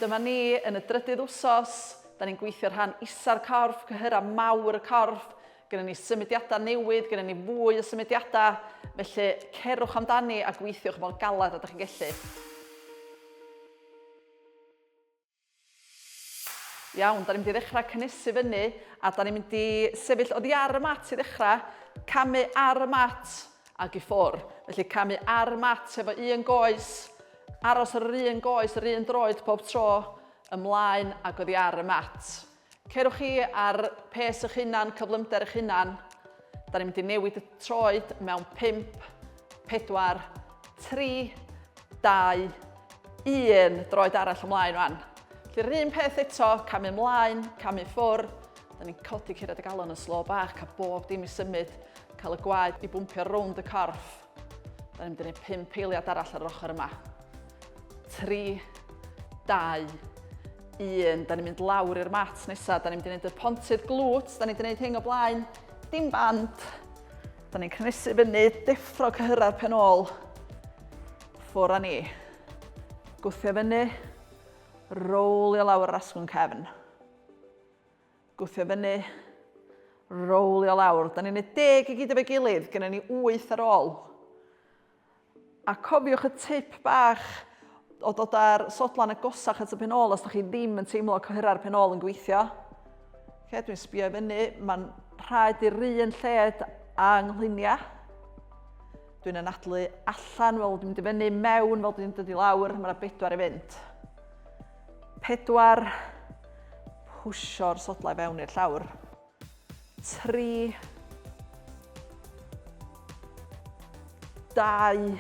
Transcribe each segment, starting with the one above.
dyma ni yn y drydydd wsos. Da ni'n gweithio rhan isa'r corff, cyhyra mawr y corff. Gyda ni symudiadau newydd, gyda ni fwy o symudiadau. Felly cerwch amdani a gweithiwch mor galad ydych chi'n gallu. Iawn, da ni'n mynd i ddechrau cynnesu fyny a da ni'n mynd i sefyll oddi ar y mat i ddechrau, camu ar y mat ag i ffwrdd. Felly camu ar y mat efo un goes, aros ar yr un goes, yr un droed pob tro, ymlaen ag oddi ar y mat. Cerwch chi ar pes eich hunan, cyflymder eich hunan. Da ni'n mynd i newid y troed mewn 5, 4, 3, 2, 1 droed arall ymlaen rwan. Felly'r un peth eto, camu ymlaen, camu ffwrdd. Da ni'n codi curiad y galon yn slo bach, cael bob dim i symud, cael y gwaed i bwmpio rownd y corff. Da ni'n mynd i wneud 5 eiliad arall ar yr ochr yma. 3, 2, 1. Da ni'n mynd lawr i'r mat nesaf. Da ni'n mynd i wneud y pontydd glwt. Da ni'n mynd i wneud hyn o blaen. Dim band. Da ni'n cynnesu fyny, deffro cyhyra'r pen ôl. Ffwrdd â ni. Gwthio fyny. Rowlio lawr yr asgwrn cefn. Gwthio fyny. Rowlio lawr. Da ni'n gwneud 10 i gyd efo'i gilydd. Gyda ni 8 ar ôl. A cofiwch y tip bach o dod ar sodlan agosach at y pen ôl os ydych chi ddim yn teimlo cyhyra'r pen ôl yn gweithio. Dwi'n sbio fyny. Mae'n rhaid i'r un lled a nghluniau. Dwi'n anadlu allan fel dwi'n mynd i fyny, mewn fel dwi'n dod i lawr. Mae'na 4 i fynd. 4, pwsio'r sodlau fewn i'r llawr. 3, 2,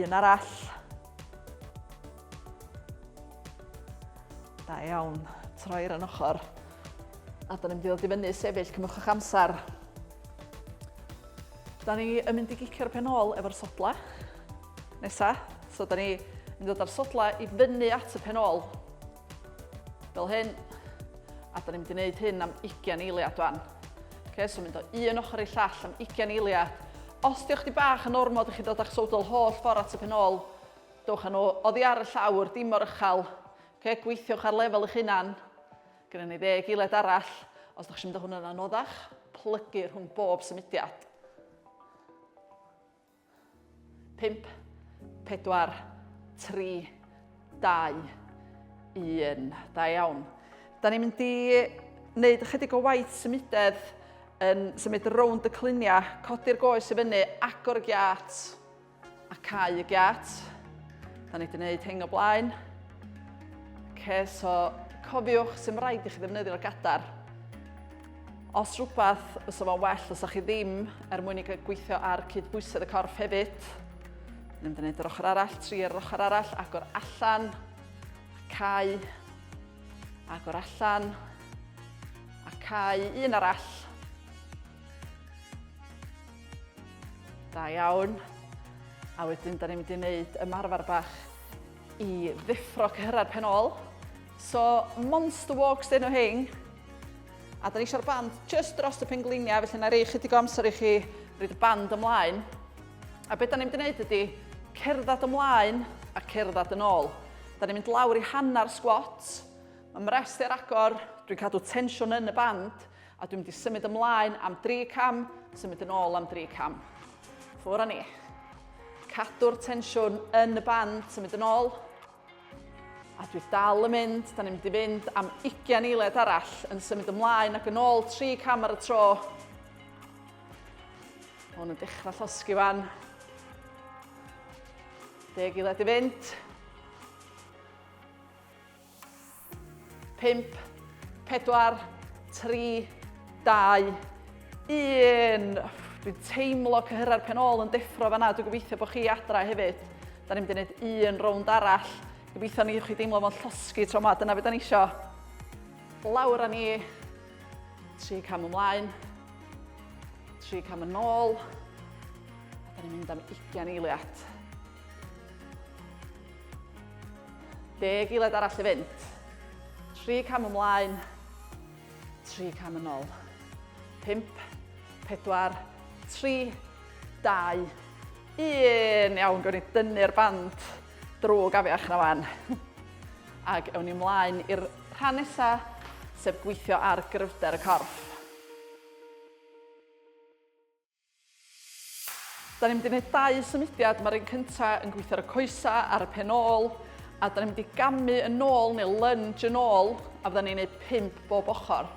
1 arall. Da iawn, troi'r yn ochr. A da ni'n mynd i ddod i fyny sefyll, cymwch eich amser. Da ni yn mynd i gicio'r pen ôl efo'r sodlau nesa. So da ni yn dod ar sodlau i fyny at y pen ôl. Fel hyn. A da ni'n mynd i wneud hyn am 20 eiliad dwan. So mynd o un ochr i llall am 20 eiliad. Os diolch chi bach yn ormod i chi dod a'ch sowdl holl ffordd at y pen ôl, dowch â nhw oddi ar y llawr, dim o'r uchel. Gweithiwch ar lefel eich hunan. Gyda ni 10 eiliad arall. Os ydych chi'n mynd o hwnna'n anoddach, plygu rhwng bob symudiad. 5, 4, 3, 2, 1. Da iawn. Da ni'n mynd i wneud ychydig o waith symudedd yn symud rownd y cluniau, codi'r goes i fyny, agor y giat a cau y giat. Da ni wedi wneud hyn o blaen. So cofiwch sy'n rhaid i chi ddefnyddio'r gadar. Os rhywbeth fysa fo'n well, os ydych chi ddim mwyn i gweithio ar cydbwysedd y corff hefyd. Ni'n mynd i wneud yr ochr arall, 3 ar yr ochr arall, agor allan, cau, agor allan, a cau, 1 arall. Da iawn. A wedyn, da ni'n mynd i wneud ymarfer bach i ddiffro cyhyra'r pen ôl. So, monster walks dyn nhw hyn. A da ni eisiau'r band just dros y pengliniau, felly na rei chydig o amser i chi roed y band ymlaen. A beth da ni'n mynd i wneud ydy cerdded ymlaen a cerdded yn ôl. Da ni'n mynd lawr i hanner squat. Mae'n mrest i'r agor, dwi'n cadw tensiwn yn y band, a dwi'n mynd i symud ymlaen am 3 cam, symud yn ôl am 3 cam. Ffwrdd â ni. Cadw'r tensiwn yn y band, symud yn ôl. A dwi dal yn mynd, da ni'n mynd i fynd am 20 eiliad arall yn symud ymlaen ac yn ôl 3 cam ar y tro. Hwn yn dechrau llosgi fan. 10 eiliad i fynd. 5, 4, 3, 2, 1. Dwi'n teimlo cyhyra'r pen ôl yn deffro fan'na. Dwi'n gobeithio bod chi adra hefyd. Da ni'n mynd i wneud 1 rownd arall. Gobeithio ni chi deimlo fo'n llosgi tro yma. Dyna beth da ni isio. Lawr â ni. 3 cam ymlaen. 3 cam yn ôl. A da ni'n mynd am 20 eiliad. 10 eiliad arall i fynd. 3 cam ymlaen. 3 cam yn ôl. 5, 4, 3, 2, 1. Iawn, gwneud ni dynnu'r band drwg afiach na fan. Ac ewn ni ymlaen i'r rhan nesaf, sef gweithio ar gryfder y corff. Da ni'n mynd i wneud 2 symudiad. Mae'r un cyntaf yn gweithio ar y coesa ar y pen ôl, a da ni'n mynd i gamu yn ôl neu lunge yn ôl, a fydda ni'n gwneud 5 bob ochr.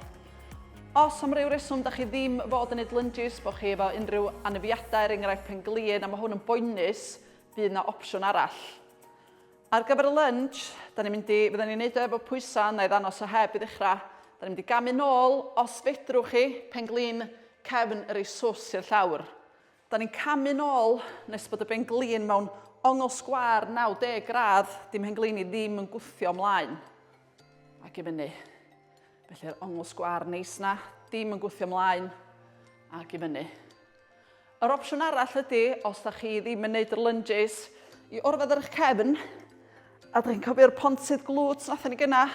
Os am ryw reswm da chi ddim fod yn gwneud lunges, bod chi efo unrhyw anafiadau, enghraifft pen-glin, a mae hwn yn boenus, bydd yna opsiwn arall. Ar gyfer y lunge, fydda ni'n gwneud efo pwysa, neu ddanos o heb i ddechrau. Da ni'n mynd i gamu nôl, os fedrwch chi, pen-glin, cefn yr ei sws i'r llawr. Da ni'n camu nôl nes bod y pen-glin mewn ongl sgwar 90 gradd, dim pen-glin i ddim yn gwthio ymlaen. Ac i fyny. Felly'r ongl sgwar neis na, dim yn gwthio ymlaen, ac i fyny. Yr opsiwn arall ydy, os da chi ddim yn gwneud yr lunges, i orfod ar eich cefn, a da chi'n cofio'r pontydd glwts nathon ni gyna,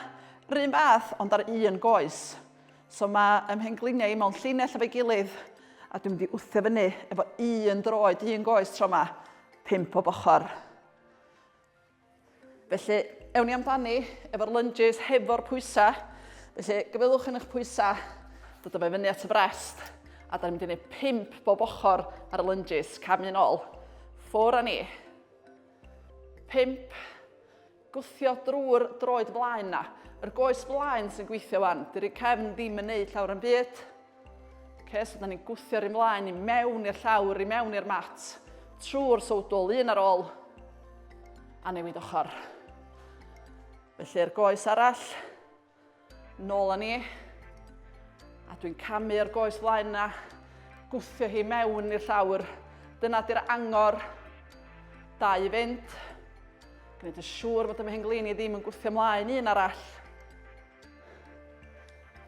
run fath, ond ar un goes. So mae ymhengliniau mewn llinell efo'i gilydd, a dwi'n mynd i wthio fyny efo un droed, un goes tro yma, 5 o ochr. Felly, ewn ni amdani efo'r lunges hefo'r pwysa. Felly, gyfylwch yn eich pwysa, dod o fe fyny at y brest, a da ni'n mynd i wneud 5 bob ochr ar y lunges, camu yn ôl. Ffwr â ni. 5. Gwthio drwy'r droed blaen na. Yr goes blaen sy'n gweithio wan, dy'r cefn ddim yn neud llawer yn byd. So da ni'n gwthio'r ymlaen i mewn i'r llawr, i mewn i'r mat, trwy'r sowdl, un ar ôl, a newid ochr. Felly'r goes arall, nôl â ni, a dwi'n camu'r goes flaen na, gwthio hi mewn i'r llawr. Dyna di'r angor, 2 i fynd. Gwneud yn siŵr bod y mhenglini ddim yn gwthio ymlaen, un arall.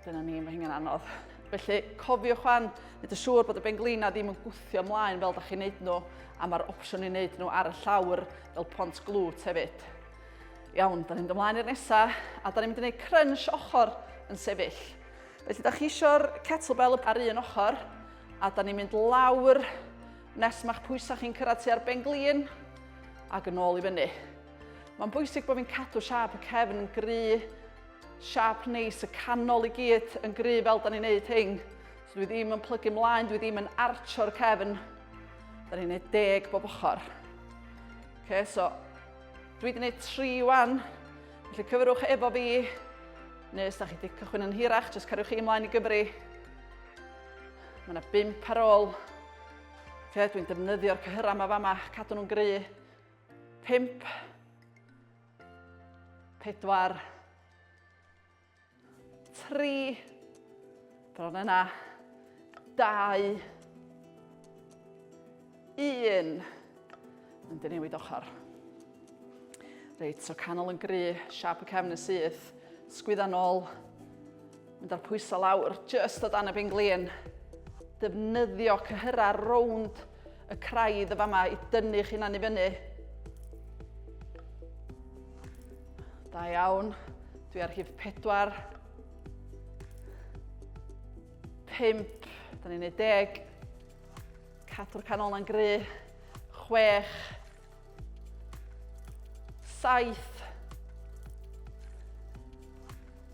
Dyna ni, mae hynny'n anodd. Felly, cofiwch wan, wneud yn siŵr bod y benglina ddim yn gwthio ymlaen fel da chi'n neud nhw, a mae'r opsiwn i wneud nhw ar y llawr fel pont glwt hefyd. Iawn, da ni'n mynd ymlaen i'r nesaf, a da ni'n mynd i wneud crunch ochr yn sefyll. Felly, da chi eisiau'r kettlebell ar un ochr, a da ni'n mynd lawr nes ma'ch pwysau chi'n cyrraedd tua'r benglin, ac yn ôl i fyny. Mae'n bwysig bod fi'n cadw siap y cefn yn gry, siap neis, y canol i gyd yn gry fel da ni'n neud hyn. So dwi ddim yn plygu ymlaen, dwi ddim yn archo'r cefn. Da ni'n neud 10 bob ochr. So, dwi wedi neud 3 wan. Felly cyfrwch efo fi, neu os da chi wedi cychwyn yn hirach, jyst cariwch chi ymlaen i gyfri. Mae yna 5 ar ôl. Dwi'n defnyddio'r cyhyra yma fama, cadw nhw'n gry. 5, 4, 3, bron yna, 2, 1, mynd i newid ochr. Reit, so canol yn gry, siap y cefn yn syth, sgwydda nôl, mynd ar pwysau lawr, just o dan y benglin. Defnyddio cyhyra rownd y craidd y fama i dynnu'ch hunan i fyny. Da iawn, dwi ar hif 4, 5, da ni'n neud 10, cadw'r canol yn gry, 6, 7,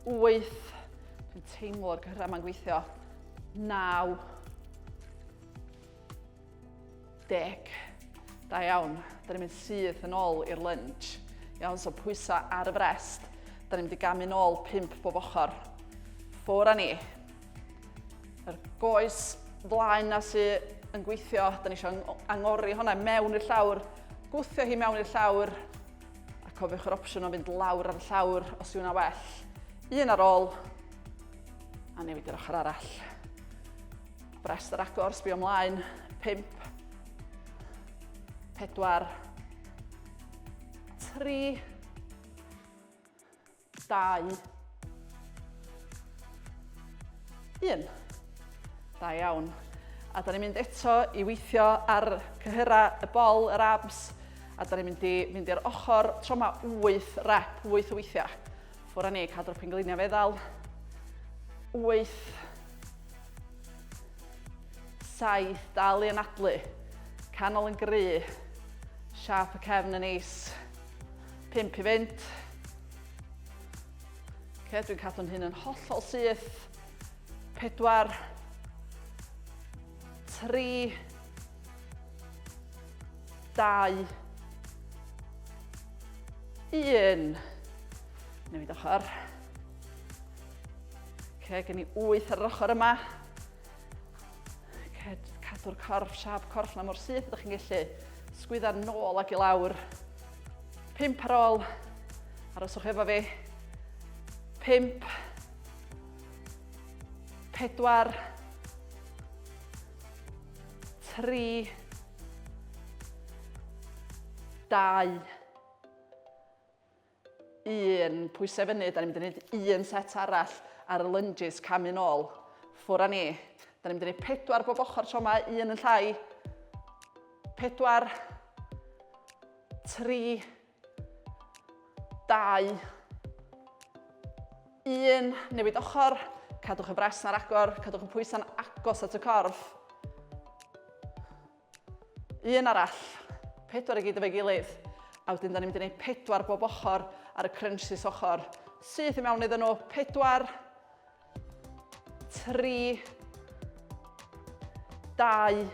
8, dwi'n teimlo'r gyhyra yma'n gweithio, 9, 10. Da iawn, da ni'n mynd syth yn ôl i'r lunge. Iawn, so pwysa ar y frest. Da ni'n mynd i gamu nôl 5 bob ochr. Ffwr â ni. Yr goes flaen na sy'n yn gweithio, da ni eisiau angori hwnna mewn i'r llawr. Gwthio hi mewn i'r llawr. A cofiwch yr opsiwn o fynd lawr ar y llawr os yw hwnna well. 1 ar ôl. A newid i'r ochr arall. Brest yr agor, sbio ymlaen. 5, 4, 3, 2, 1. Da iawn. A da ni'n mynd eto i weithio ar cyhyra y bol, yr abs, a da ni'n mynd i'r ochr tro yma 8 rep, 8 o weithiau. Ffwr â ni, cadw'r pengliniau feddal. 8, 7, dal i anadlu, canol yn gry, siap y cefn yn neis. 5 i fynd. Dwi'n cadw'n hyn yn hollol syth. 4, 3, 2, 1. Newid ochr. Gen i 8 ar yr ochr yma. Cadw'r corff, siap corff na mor syth ydych chi'n gallu sgwydda'r nôl ac i lawr. 5 ar ôl. Aroswch efo fi. 5, 4, 3, 2, 1. Pwysau fyny, da ni'n mynd i wneud 1 set arall ar y lunges cam yn ôl. Ffwr â ni. Da ni'n mynd i wneud 4 bob ochr tro yma, 1 yn llai. 4, 3, 2, 1. Newid ochr. Cadwch y bres na'r agor, cadwch y pwysau'n agos at y corff. 1 arall. 4 i gyd efo'i gilydd. A wedyn da ni'n mynd i wneud 4 bob ochr ar y crunches ochr. Syth i mewn iddyn nhw. 4, 3, 2,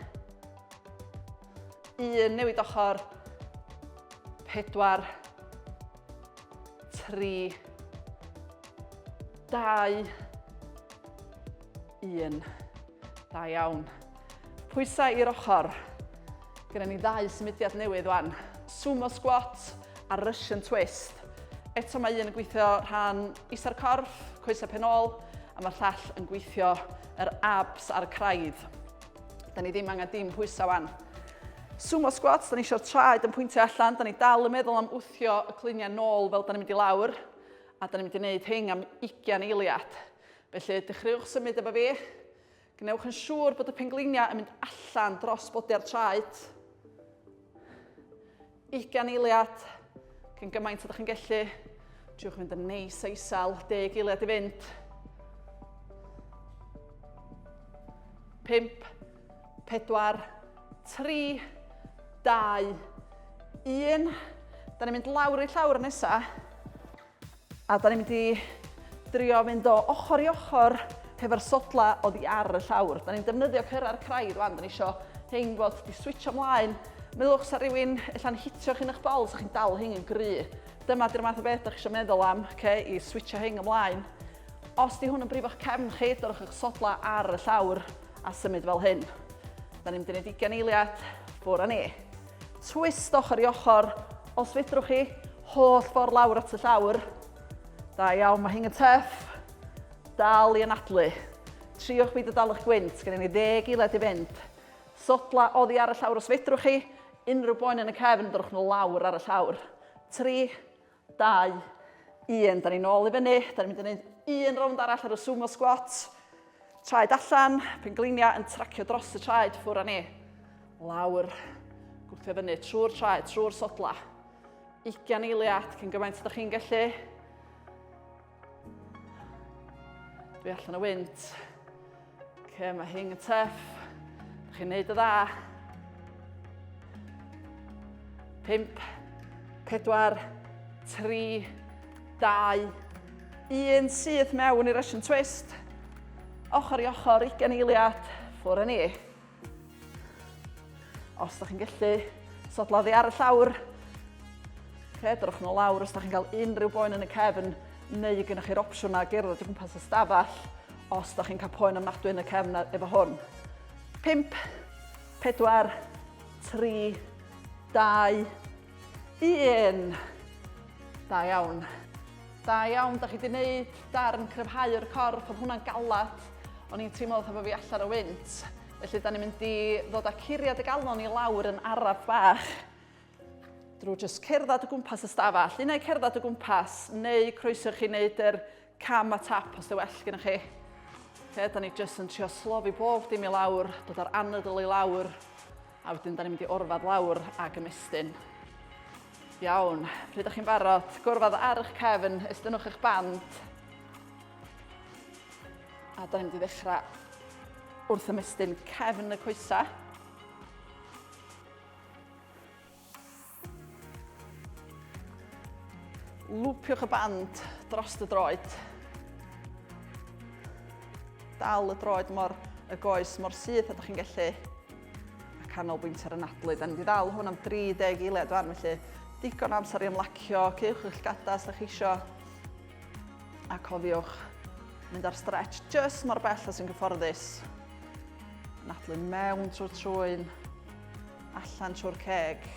1. Newid ochr. 4, 3, 2, 1. Da iawn. Pwysau i'r ochr. Gyda ni 2 symudiad newydd wan. Sumo squat a Russian twist. Eto mae un yn gweithio rhan isa'r corff, coesau pen ôl, a mae'r llall yn gweithio yr abs a'r craidd. Da ni ddim angen dim pwysau wan. Sumo squats, da ni eisiau'r traed yn pwyntio allan, da ni dal yn meddwl am wthio y cluniau nôl fel da ni'n mynd i lawr, a da ni'n mynd i wneud hyn am 20 eiliad. Felly, dechreuwch symud efo fi. Gnewch yn siŵr bod y pengliniau yn mynd allan dros bodi'r traed. 20 eiliad, cyn gymaint ydych chi'n gallu. Triwch fynd yn neis a isel, 10 eiliad i fynd. 5, 4, 3, 2, 1. Da ni'n mynd lawr i llawr nesaf. A da ni'n mynd i drio fynd o ochr i ochr hefo'r sodla oddi ar y llawr. Da ni'n defnyddio cyrra'r craidd wan. Da ni isio hyn fod di switcho ymlaen. Meddylwch sa rhywun allan hitio chi'n eich bol, sa chi'n dal hyn yn gry. Dyma di'r math o beth ydych chi eisiau meddwl am, i switcho hyn ymlaen. Os di hwn yn brif o'ch cefn chi, dyrwch eich sodla ar y llawr a symud fel hyn. Da ni'n mynd i wneud 20 eiliad, ffwr â ni. Twist ochr i ochr, os fedrwch chi, holl ffordd lawr at y llawr. Da iawn, mae hyn yn tuff. Dal i anadlu. Triwch byd o dal eich gwynt, gen i ni 10 eiliad i fynd. Sodla oddi ar y llawr os fedrwch chi, unrhyw boen yn y cefn, dyrwch nhw lawr ar y llawr. 3, 2, 1. Da ni'n ôl i fyny, da ni'n mynd i wneud 1 rownd arall ar y sumo squat. Traed allan, penglinia yn tracio dros y traed, ffwr â ni. Lawr, gwthio fyny, trwy'r traed, trwy'r sodla. 20 eiliad, cyn gymaint ydych chi'n gallu. Dwi allan y wynt. Mae hyn yn tuff. Dych chi'n neud y dda. 5, 4, 3, 2, 1. Syth mewn i Russian twist. Ochr i ochr, 20 eiliad. Ffwr â ni. Os ydych chi'n gallu sodladdi ar y llawr. Dyrwch nhw lawr os ydych chi'n cael unrhyw boen yn y cefn, neu gynnwch chi'r opsiwn a gerdded o gwmpas y stafell os ydych chi'n cael poen ofnadwy yn y cefn efo hwn. 5, 4, 3, 2, 1. Da iawn. Da iawn, da chi wedi gwneud darn cryfhau'r corff, oedd hwnna'n galad. O'n i'n teimlo efo fi allan o wynt. Felly, da ni'n mynd i ddod â curiad y galon i lawr yn araf bach. Drwy jyst cerdded o gwmpas y stafell. Unau cerdded o gwmpas, neu croeso chi wneud yr cam a tap os dy well gyda chi. Da ni jyst yn trio slofi bob dim i lawr, dod ar anadl i lawr, a wedyn da ni'n mynd i orfad lawr ag ymestyn. Iawn, pryd ydych chi'n barod, gorfad ar eich cefn, estynwch eich band. A da ni'n mynd i ddechrau wrth ymestyn cefn y coesa. Lwpiwch y band dros y droed. dal y droed y goes mor syth a da chi'n gallu canolbwyntio ar y nadlu. Da ni wedi dal hwn am 30 eiliad wan, felly digon amser i ymlacio, cewch eich gada os da chi isio. A cofiwch mynd ar stretch just mor bell as yn gyfforddus. Nadlu mewn trwy'r trwyn, allan trwy'r ceg.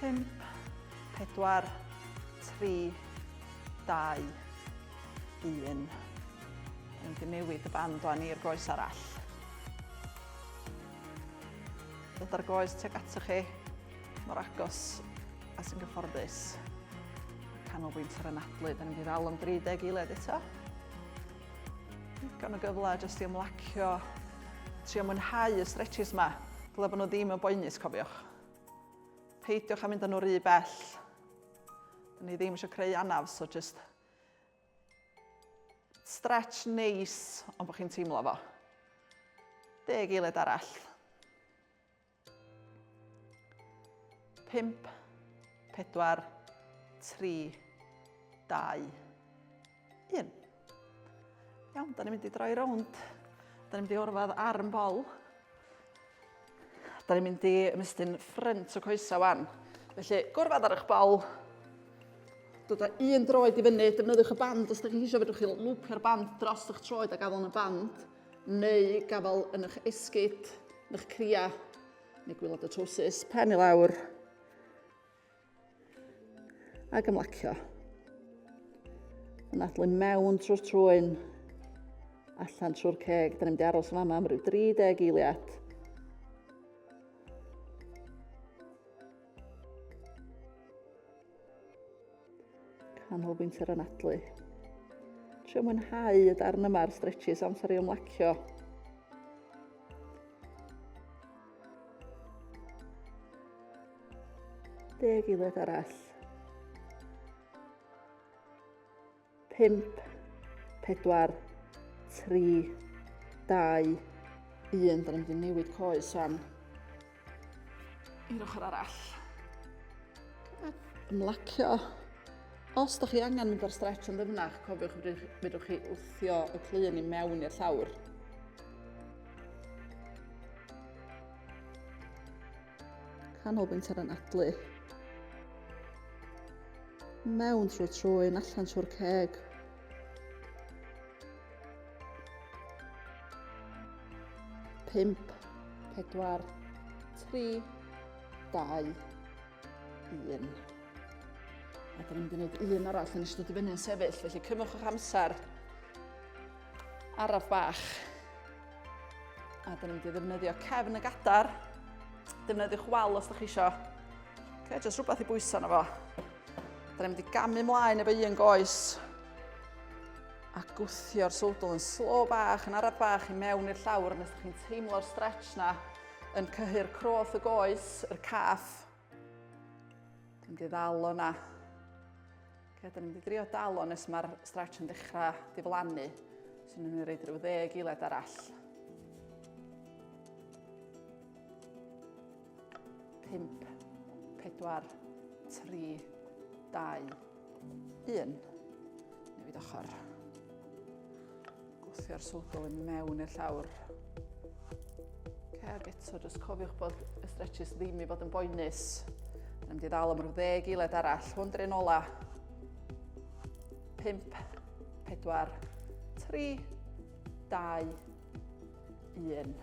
Pump, 4, 3, 2, 1. Dwi'n wedi newid y band o'n i'r goes arall. Dod ar goes tuag atoch chi, mor agos as yn gyfforddus. Canolbwynt ar y nadlu, da ni wedi ddal am 30 eiliad eto. Digon o gyfle jyst i ymlacio, trio mwynhau y stretches yma, dyle bod nhw ddim yn boenus, cofiwch. Peidiwch a mynd â nhw rhy bell. Da ni ddim eisiau creu anaf, so just stretch neis, ond bod chi'n teimlo fo. 10 eiliad arall. 5, 4, 3, 2, 1. Iawn, da ni'n mynd i droi rownd. Da ni'n mynd i orfod ar yn bol. Da ni'n mynd i ymestyn ffrynt o coesa wan. Felly, gwrfad ar eich bol. Dod â un droed i fyny, defnyddiwch y band. Os ydych chi eisiau, fedrwch chi lwpio'r band dros eich troed a gafel yn y band. Neu gafel yn eich esgyd, yn eich cria, neu gwylod y trowsus, pen i lawr. Ac ymlacio. Nadlu mewn trwy'r trwyn, allan trwy'r ceg. Da ni'n mynd i aros yma am ryw 30 eiliad. Canolbwynt ar y nadlu. Trio mwynhau y darn yma'r stretches amser i ymlacio. Deg eiliad arall. 5, 4, 3, 2, 1. Da ni'n mynd i newid coes wan. I'r ochr arall. Ymlacio. Os da chi angen mynd ar stretch yn ddyfnach, cofiwch fedrwch chi wthio y clun i mewn i'r llawr. Canolbwynt ar y nadlu. Mewn trwy'r trwyn, allan trwy'r ceg. Pump, 4, 3, 2, 1. A da ni'n mynd i wneud un arall yn ystod i fyny yn sefyll, felly cymwch eich amser araf bach. A da ni'n mynd i ddefnyddio cefn y gadar. Defnyddiwch wal os da chi isio. Jyst rhywbeth i bwyso na fo. Da ni'n mynd i gamu mlaen efo un goes. A gwthio'r sowdl yn slo bach, yn araf bach i mewn i'r llawr, nes da chi'n teimlo'r stretch na yn cyhyr croth y goes, yr caff. Da ni'n mynd i ddal o'na. Da ni'n mynd i drio dal o nes mae'r stretch yn dechrau diflannu. So ni'n mynd i reid rhyw 10 eiliad arall. 5, 4, 3, 2, 1. Newid ochr. Gwthio'r sowdl yn mewn i'r llawr. Ac eto, jyst cofiwch bod y stretches ddim i fod yn boenus. Ni'n mynd i ddal am rhyw 10 eiliad arall. Hwn drin ola. 5, 4, 3, 2, 1.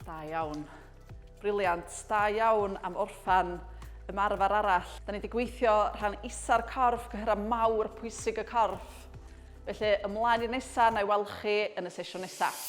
Da iawn. Briliant. Da iawn am orffan ymarfer arall. Da ni wedi gweithio rhan isa'r corff, gyhyra mawr pwysig y corff. Felly, ymlaen i'r nesaf, na i weld chi yn y sesiwn nesaf.